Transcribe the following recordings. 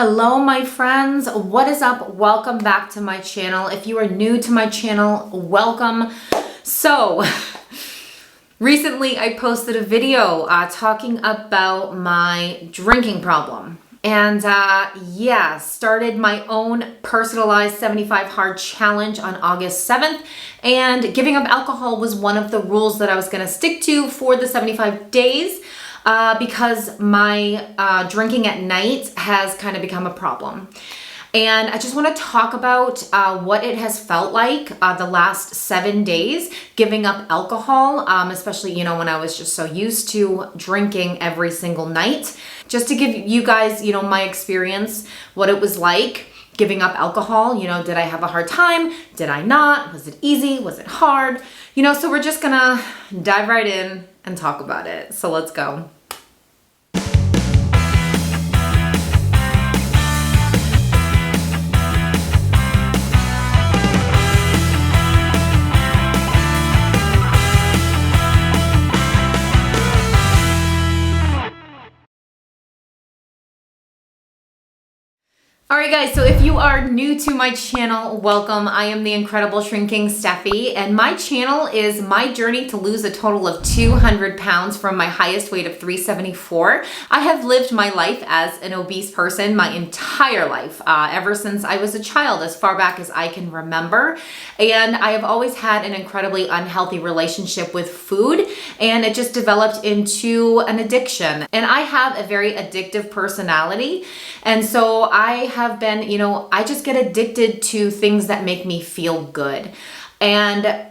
Hello my friends, what is up? Welcome back to my channel. If you are new to my channel, welcome. So recently I posted a video talking about my drinking problem and started my own personalized 75 hard challenge on August 7th, and giving up alcohol was one of the rules that I was going to stick to for the 75 days. Because my drinking at night has kind of become a problem. And I just want to talk about what it has felt like the last 7 days giving up alcohol, especially, when I was just so used to drinking every single night. Just to give you guys, my experience, what it was like giving up alcohol. Did I have a hard time? Did I not? Was it easy? Was it hard? So we're just gonna dive right in and talk about it. So let's go. Alright guys, so if you are new to my channel, welcome. I am the incredible shrinking Steffi, and my channel is my journey to lose a total of 200 pounds from my highest weight of 374. I have lived my life as an obese person my entire life, ever since I was a child, as far back as I can remember. And I have always had an incredibly unhealthy relationship with food, and it just developed into an addiction. And I have a very addictive personality, and so I have been, I just get addicted to things that make me feel good. And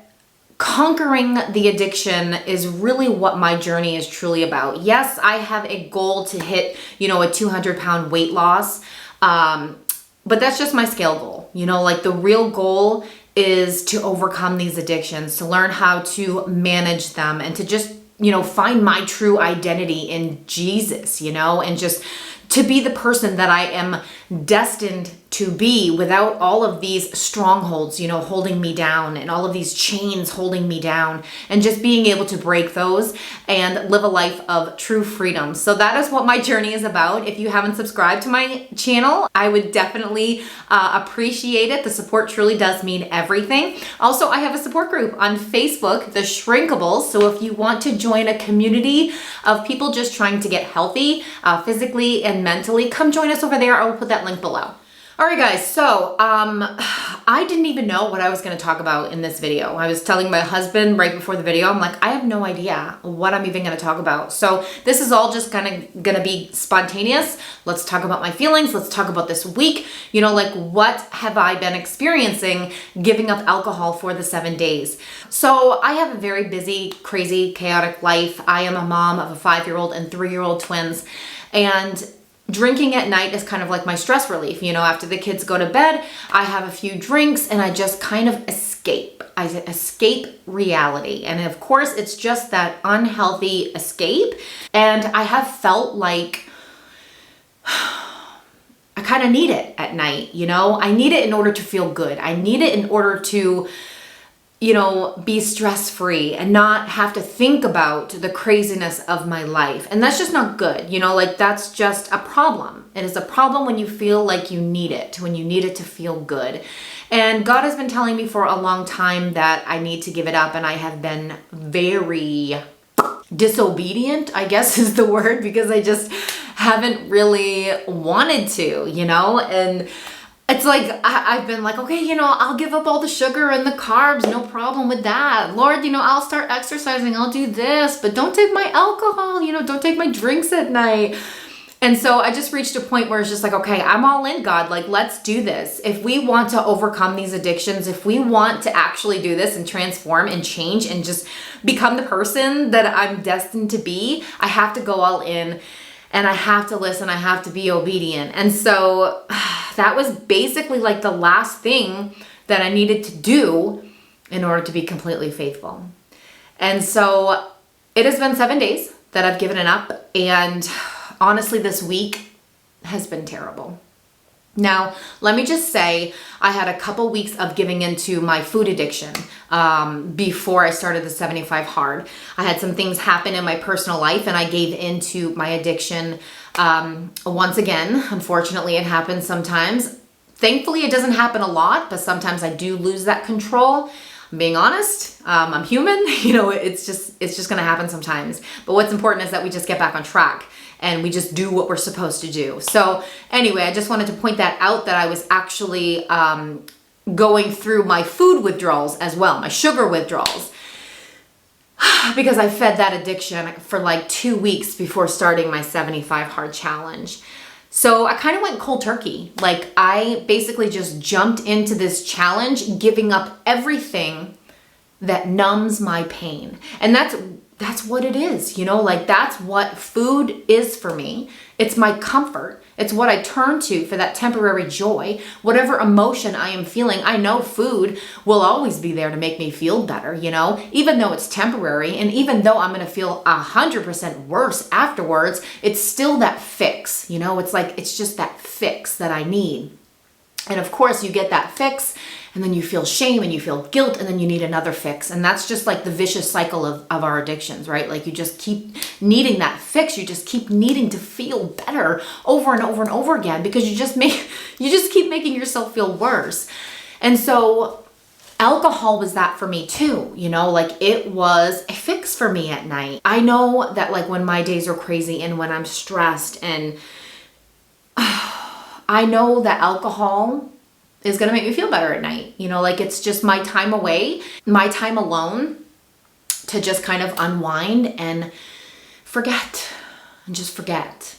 conquering the addiction is really what my journey is truly about. Yes, I have a goal to hit, a 200-pound weight loss, but that's just my scale goal. Like the real goal is to overcome these addictions, to learn how to manage them, and to just, find my true identity in Jesus, and just to be the person that I am destined to be without all of these strongholds, holding me down, and all of these chains holding me down, and just being able to break those and live a life of true freedom. So that is what my journey is about. If you haven't subscribed to my channel, I would definitely appreciate it. The support truly does mean everything. Also, I have a support group on Facebook, The Shrinkables. So if you want to join a community of people just trying to get healthy, physically and mentally, come join us over there. I will put that link below. All right, guys, so I didn't even know what I was going to talk about in this video. I was telling my husband right before the video, I'm like, I have no idea what I'm even going to talk about. So this is all just kind of going to be spontaneous. Let's talk about my feelings. Let's talk about this week. Like, what have I been experiencing giving up alcohol for the 7 days? So I have a very busy, crazy, chaotic life. I am a mom of a 5-year-old and 3-year-old twins, and drinking at night is kind of like my stress relief. After the kids go to bed, I have a few drinks and I just kind of escape. I escape reality. And of course, it's just that unhealthy escape. And I have felt like I kind of need it at night, I need it in order to feel good. I need it in order to be stress-free and not have to think about the craziness of my life. And that's just not good. Like that's just a problem. It is a problem when you feel like you need it, when you need it to feel good. And God has been telling me for a long time that I need to give it up. And I have been very disobedient, I guess is the word, because I just haven't really wanted to, and it's like, I've been like, okay, I'll give up all the sugar and the carbs, no problem with that. Lord, I'll start exercising, I'll do this, but don't take my alcohol, don't take my drinks at night. And so I just reached a point where it's just like, okay, I'm all in, God, like, let's do this. If we want to overcome these addictions, if we want to actually do this and transform and change and just become the person that I'm destined to be, I have to go all in. And I have to listen, I have to be obedient. And so that was basically like the last thing that I needed to do in order to be completely faithful. And so it has been 7 days that I've given it up. And honestly, this week has been terrible. Now, let me just say, I had a couple weeks of giving into my food addiction before I started the 75 hard. I had some things happen in my personal life and I gave into my addiction Once again, unfortunately, it happens sometimes. Thankfully, it doesn't happen a lot, but sometimes I do lose that control. I'm being honest. I'm human. It's just going to happen sometimes. But what's important is that we just get back on track and we just do what we're supposed to do. So anyway, I just wanted to point that out, that I was actually going through my food withdrawals as well, my sugar withdrawals, because I fed that addiction for like 2 weeks before starting my 75 hard challenge. So I kind of went cold turkey. Like, I basically just jumped into this challenge, giving up everything that numbs my pain. And that's what it is, like that's what food is for me. It's my comfort. It's what I turn to for that temporary joy. Whatever emotion I am feeling, I know food will always be there to make me feel better, even though it's temporary. And even though I'm going to feel 100% worse afterwards, it's still that fix, it's like, it's just that fix that I need. And of course you get that fix and then you feel shame and you feel guilt and then you need another fix. And that's just like the vicious cycle of our addictions, right? Like, you just keep needing that fix. You just keep needing to feel better over and over and over again, because you just keep making yourself feel worse. And so alcohol was that for me too, like it was a fix for me at night. I know that like when my days are crazy and when I'm stressed, and I know that alcohol is going to make me feel better at night. Like it's just my time away, my time alone to just kind of unwind and forget and just forget.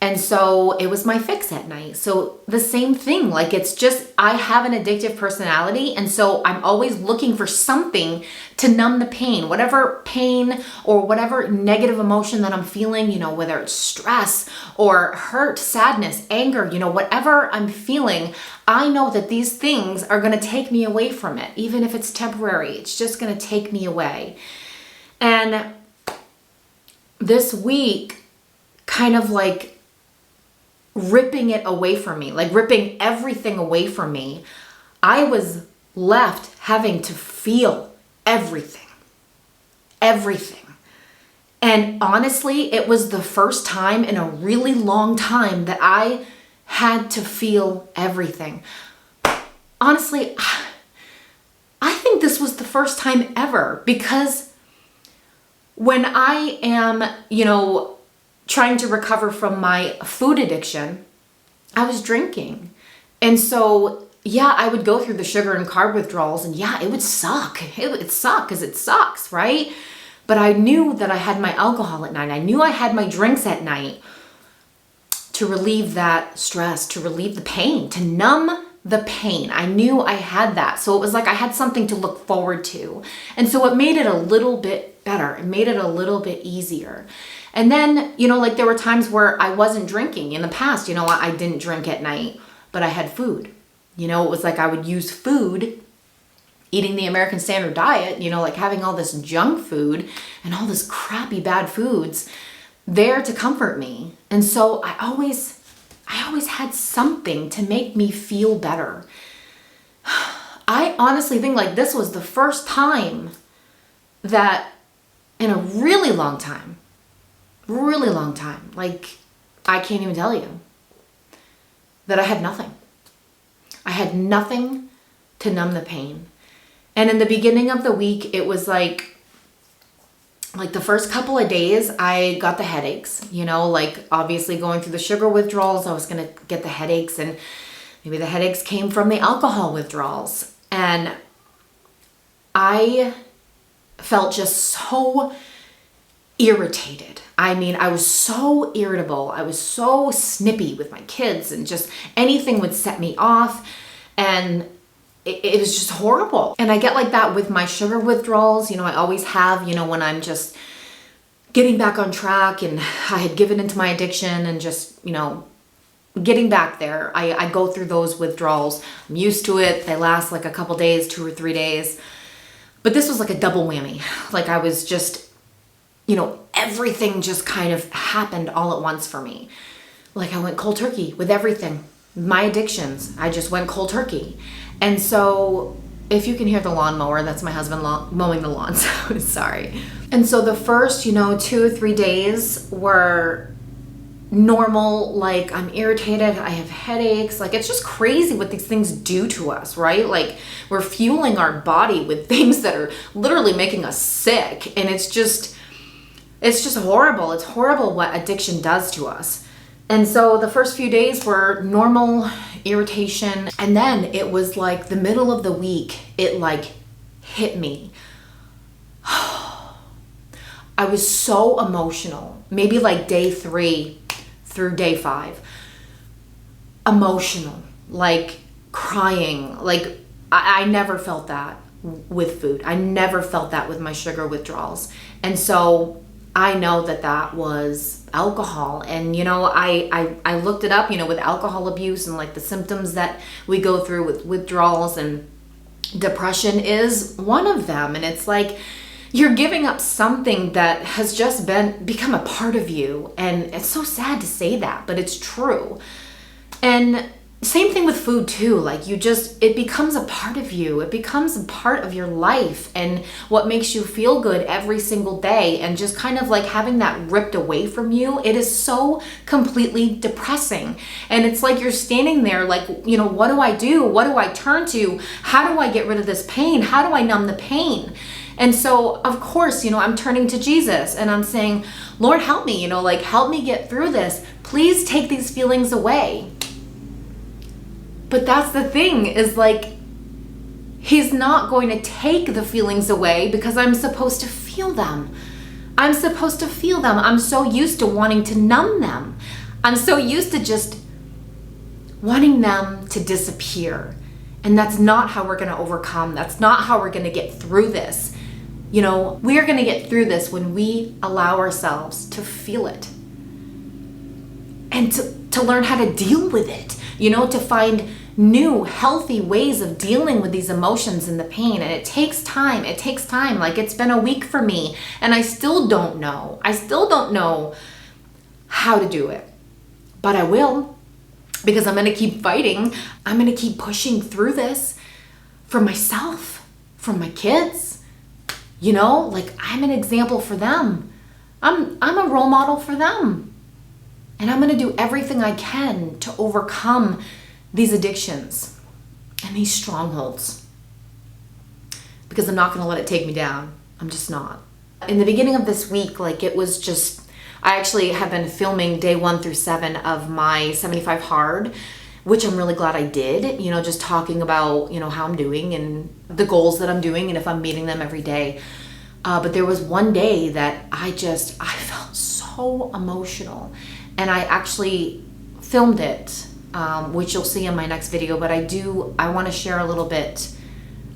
And so it was my fix at night. So the same thing, like it's just, I have an addictive personality. And so I'm always looking for something to numb the pain, whatever pain or whatever negative emotion that I'm feeling, whether it's stress or hurt, sadness, anger, whatever I'm feeling, I know that these things are going to take me away from it. Even if it's temporary, it's just going to take me away. And this week, kind of like ripping it away from me, like ripping everything away from me, I was left having to feel everything. And honestly, it was the first time in a really long time that I had to feel everything. Honestly, I think this was the first time ever, because when I am, trying to recover from my food addiction, I was drinking. And so, yeah, I would go through the sugar and carb withdrawals, and yeah, it would suck. It would suck because it sucks, right? But I knew that I had my alcohol at night. I knew I had my drinks at night to relieve that stress, to relieve the pain, to numb the pain. I knew I had that. So it was like I had something to look forward to. And so it made it a little bit better. It made it a little bit easier. And then, like there were times where I wasn't drinking in the past. I didn't drink at night, but I had food. It was like I would use food, eating the American Standard Diet, like having all this junk food and all this crappy bad foods there to comfort me. And so I always had something to make me feel better. I honestly think like this was the first time that in a really long time, like I can't even tell you, that I had nothing. I had nothing to numb the pain. And in the beginning of the week, it was like the first couple of days, I got the headaches, like obviously going through the sugar withdrawals, I was going to get the headaches, and maybe the headaches came from the alcohol withdrawals. And I felt just so irritated. I mean, I was so irritable. I was so snippy with my kids, and just anything would set me off. And it was just horrible. And I get like that with my sugar withdrawals. I always have, when I'm just getting back on track and I had given into my addiction and just, getting back there. I go through those withdrawals. I'm used to it. They last like a couple days, 2 or 3 days. But this was like a double whammy. Like I was just, everything just kind of happened all at once for me. Like I went cold turkey with everything. My addictions, I just went cold turkey. And so if you can hear the lawnmower, that's my husband mowing the lawn, so sorry. And so the first, 2 or 3 days were normal, like I'm irritated, I have headaches. Like, it's just crazy what these things do to us, right? Like, we're fueling our body with things that are literally making us sick. And it's just horrible. It's horrible what addiction does to us. And so the first few days were normal irritation. And then it was like the middle of the week, it like hit me. I was so emotional, maybe like day 3 through day 5. Emotional, like crying. Like I never felt that with food. I never felt that with my sugar withdrawals. And so I know that that was alcohol. And, you know, I looked it up, you know, with alcohol abuse and like the symptoms that we go through with withdrawals, and depression is one of them. And it's like, you're giving up something that has just become a part of you. And it's so sad to say that, but it's true. And same thing with food too. Like, it becomes a part of you. It becomes a part of your life and what makes you feel good every single day. And just kind of like having that ripped away from you, it is so completely depressing. And it's like you're standing there like, you know, what do I do? What do I turn to? How do I get rid of this pain? How do I numb the pain? And so, of course, you know, I'm turning to Jesus and I'm saying, Lord, help me, you know, like, help me get through this. Please take these feelings away. But that's the thing, is like, he's not going to take the feelings away because I'm supposed to feel them. I'm supposed to feel them. I'm so used to wanting to numb them. I'm so used to just wanting them to disappear. And that's not how we're going to overcome. That's not how we're going to get through this. You know, we are going to get through this when we allow ourselves to feel it and to learn how to deal with it, you know, to find new healthy ways of dealing with these emotions and the pain. And it takes time. It takes time. Like, it's been a week for me and I still don't know. I still don't know how to do it, but I will, because I'm going to keep fighting. I'm going to keep pushing through this for myself, for my kids. You know, like, I'm an example for them. I'm a role model for them. And I'm going to do everything I can to overcome these addictions and these strongholds, because I'm not going to let it take me down. I'm just not. In the beginning of this week, like, it was just, I actually have been filming day 1 through 7 of my 75 hard, which I'm really glad I did, you know, just talking about, you know, how I'm doing and the goals that I'm doing and if I'm meeting them every day. But there was one day that I felt so emotional, and I actually filmed it, which you'll see in my next video, but I want to share a little bit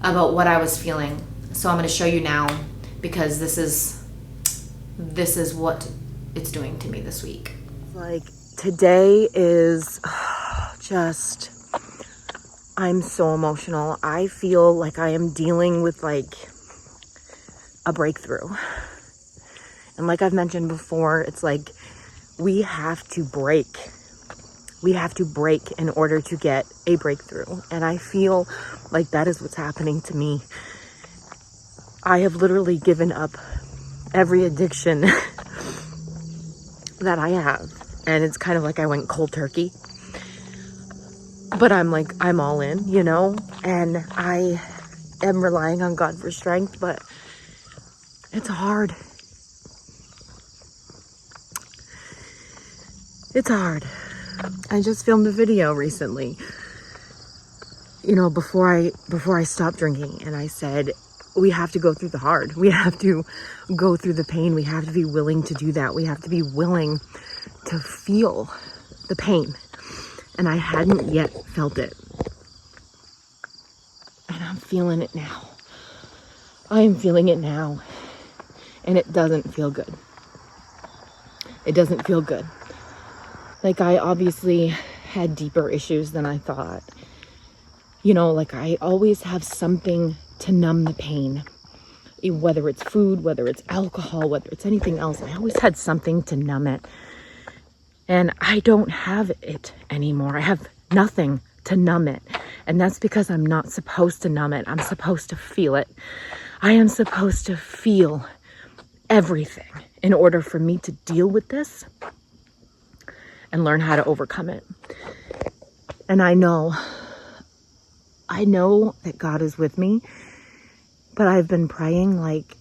about what I was feeling. So I'm going to show you now, because this is what it's doing to me this week. Like, today is just, I'm so emotional. I feel like I am dealing with like a breakthrough. And like I've mentioned before, it's like we have to break. We have to break in order to get a breakthrough. And I feel like that is what's happening to me. I have literally given up every addiction that I have. And it's kind of like I went cold turkey. But I'm all in, you know, and I am relying on God for strength, but it's hard. It's hard. I just filmed a video recently, you know, before I stopped drinking, and I said, we have to go through the hard. We have to go through the pain. We have to be willing to do that. We have to be willing to feel the pain. And I hadn't yet felt it. And I'm feeling it now. I am feeling it now. And it doesn't feel good. It doesn't feel good. Like, I obviously had deeper issues than I thought. You know, like, I always have something to numb the pain. Whether it's food, whether it's alcohol, whether it's anything else. I always had something to numb it. And I don't have it anymore. I have nothing to numb it. And that's because I'm not supposed to numb it. I'm supposed to feel it. I am supposed to feel everything in order for me to deal with this. and learn how to overcome it. And I know that God is with me, but I've been praying like,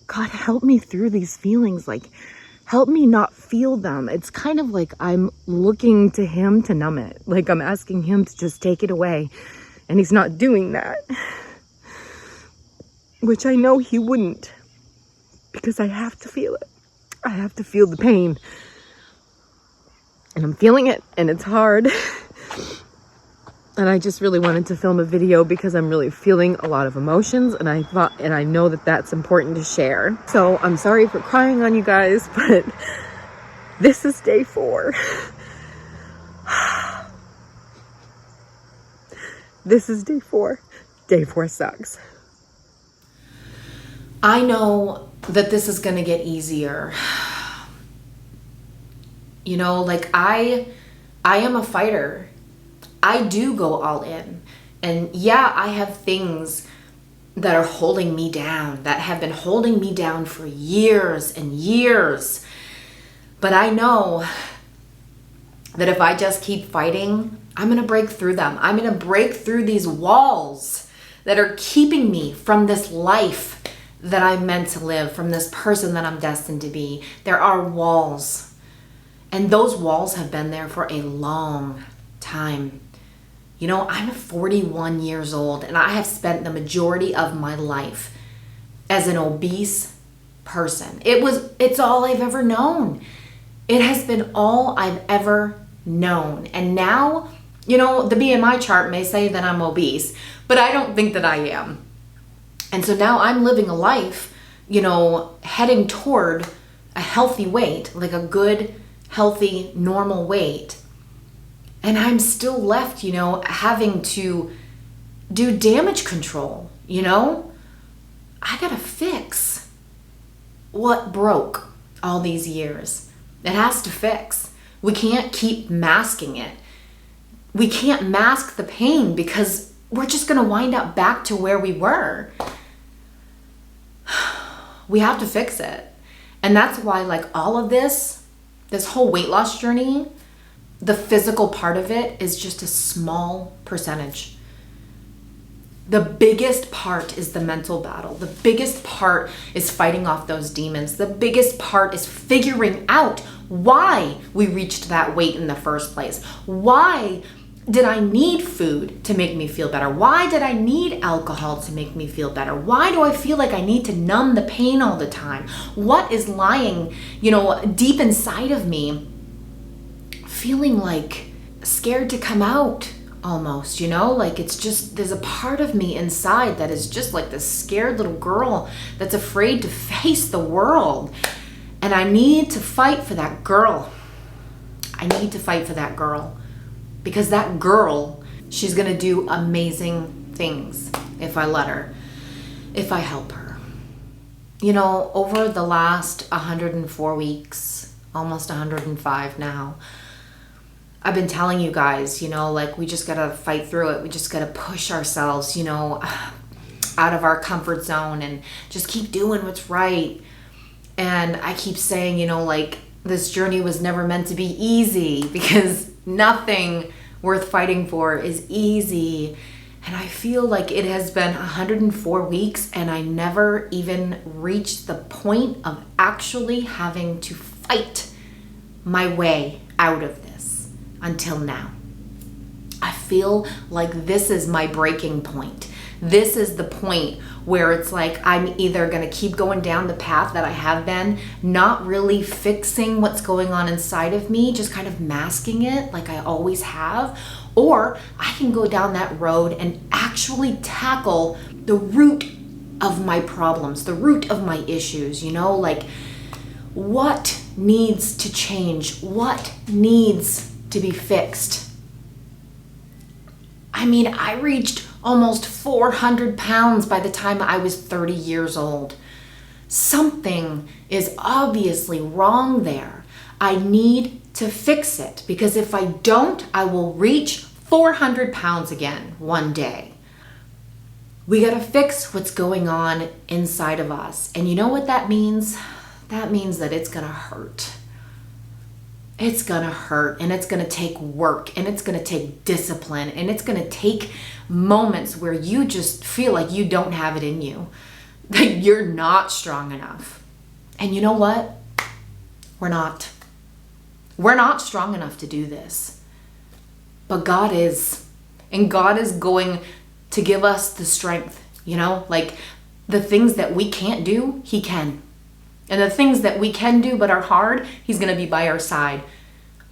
God, help me through these feelings. Like, help me not feel them. It's kind of like I'm looking to him to numb it. Like I'm asking him to just take it away. And he's not doing that. Which I know he wouldn't. Because I have to feel it. I have to feel the pain. And I'm feeling it. And it's hard. And I just really wanted to film a video because I'm really feeling a lot of emotions, and I know that that's important to share. So I'm sorry for crying on you guys, but this is day 4. This is day 4. Day 4 sucks. I know that this is going to get easier. You know, like I am a fighter. I do go all in. And yeah, I have things that are holding me down, that have been holding me down for years and years. But I know that if I just keep fighting, I'm going to break through them. I'm going to break through these walls that are keeping me from this life that I'm meant to live, from this person that I'm destined to be. There are walls. And those walls have been there for a long time. You know, I'm 41 years old, and I have spent the majority of my life as an obese person. It's all I've ever known. It has been all I've ever known. And now, you know, the BMI chart may say that I'm obese, but I don't think that I am. And so now I'm living a life, you know, heading toward a healthy weight, like a good, healthy, normal weight. And I'm still left, you know, having to do damage control, you know? I gotta fix what broke all these years. It has to fix. We can't keep masking it. We can't mask the pain because we're just gonna wind up back to where we were. We have to fix it. And that's why, like, all of this whole weight loss journey, the physical part of it is just a small percentage. The biggest part is the mental battle. The biggest part is fighting off those demons. The biggest part is figuring out why we reached that weight in the first place. Why did I need food to make me feel better? Why did I need alcohol to make me feel better? Why do I feel like I need to numb the pain all the time? What is lying, you know, deep inside of me, feeling like scared to come out almost, you know? Like it's just, there's a part of me inside that is just like this scared little girl that's afraid to face the world. And I need to fight for that girl. I need to fight for that girl. Because that girl, she's gonna do amazing things if I let her, if I help her. You know, over the last 104 weeks, almost 105 now, I've been telling you guys, you know, like we just gotta fight through it. We just gotta push ourselves, you know, out of our comfort zone and just keep doing what's right. And I keep saying, you know, like this journey was never meant to be easy because nothing worth fighting for is easy. And I feel like it has been 104 weeks and I never even reached the point of actually having to fight my way out of this until now. I feel like this is my breaking point. This is the point where it's like I'm either going to keep going down the path that I have been, not really fixing what's going on inside of me, just kind of masking it like I always have, or I can go down that road and actually tackle the root of my problems, the root of my issues, you know, like what needs to change, what needs to be fixed. I mean, I reached almost 400 pounds by the time I was 30 years old. Something is obviously wrong there. I need to fix it because if I don't, I will reach 400 pounds again one day. We gotta fix what's going on inside of us. And you know what that means? That means that it's gonna hurt. It's gonna hurt, and it's gonna take work, and it's gonna take discipline, and it's gonna take moments where you just feel like you don't have it in you, that you're not strong enough. And you know what? We're not. We're not strong enough to do this. But God is. And God is going to give us the strength, you know? Like the things that we can't do, He can. And the things that we can do but are hard, He's going to be by our side,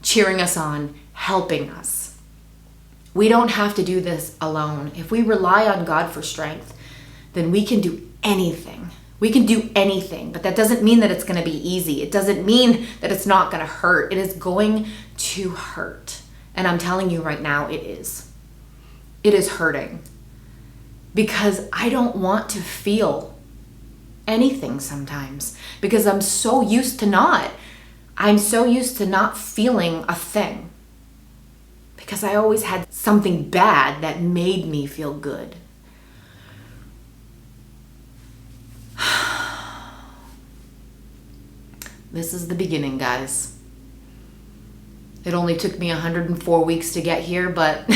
cheering us on, helping us. We don't have to do this alone. If we rely on God for strength, then we can do anything. We can do anything, but that doesn't mean that it's going to be easy. It doesn't mean that it's not going to hurt. It is going to hurt. And I'm telling you right now, it is. It is hurting. Because I don't want to feel anything sometimes, because I'm so used to not. I'm so used to not feeling a thing, because I always had something bad that made me feel good. This is the beginning, guys. It only took me 104 weeks to get here, but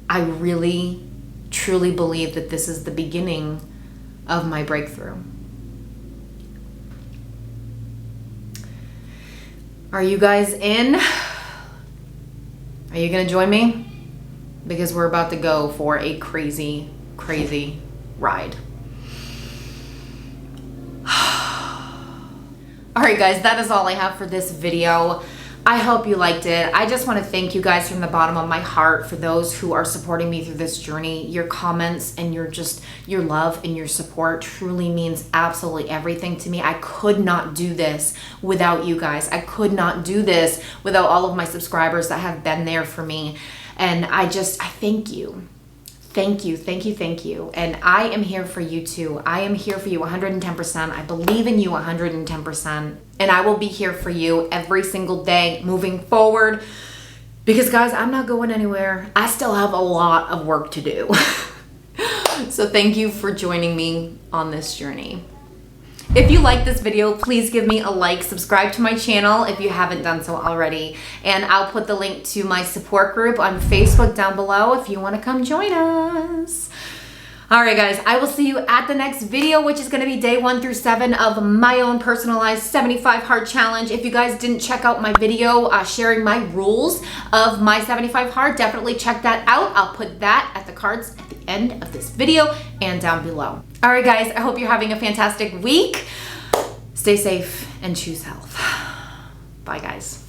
I really, truly believe that this is the beginning of my breakthrough. Are you guys in? Are you gonna join me? Because we're about to go for a crazy, crazy ride. All right, guys, that is all I have for this video. I hope you liked it. I just want to thank you guys from the bottom of my heart for those who are supporting me through this journey. Your comments and your love and your support truly means absolutely everything to me. I could not do this without you guys. I could not do this without all of my subscribers that have been there for me. And I thank you. Thank you, thank you, thank you. And I am here for you too. I am here for you 110%. I believe in you 110%. And I will be here for you every single day moving forward. Because guys, I'm not going anywhere. I still have a lot of work to do. So thank you for joining me on this journey. If you like this video, please give me a like, subscribe to my channel if you haven't done so already. And I'll put the link to my support group on Facebook down below if you want to come join us. All right, guys, I will see you at the next video, which is going to be day 1 through 7 of my own personalized 75 hard challenge. If you guys didn't check out my video sharing my rules of my 75 hard, definitely check that out. I'll put that at the cards at the end of this video and down below. All right, guys, I hope you're having a fantastic week. Stay safe and choose health. Bye, guys.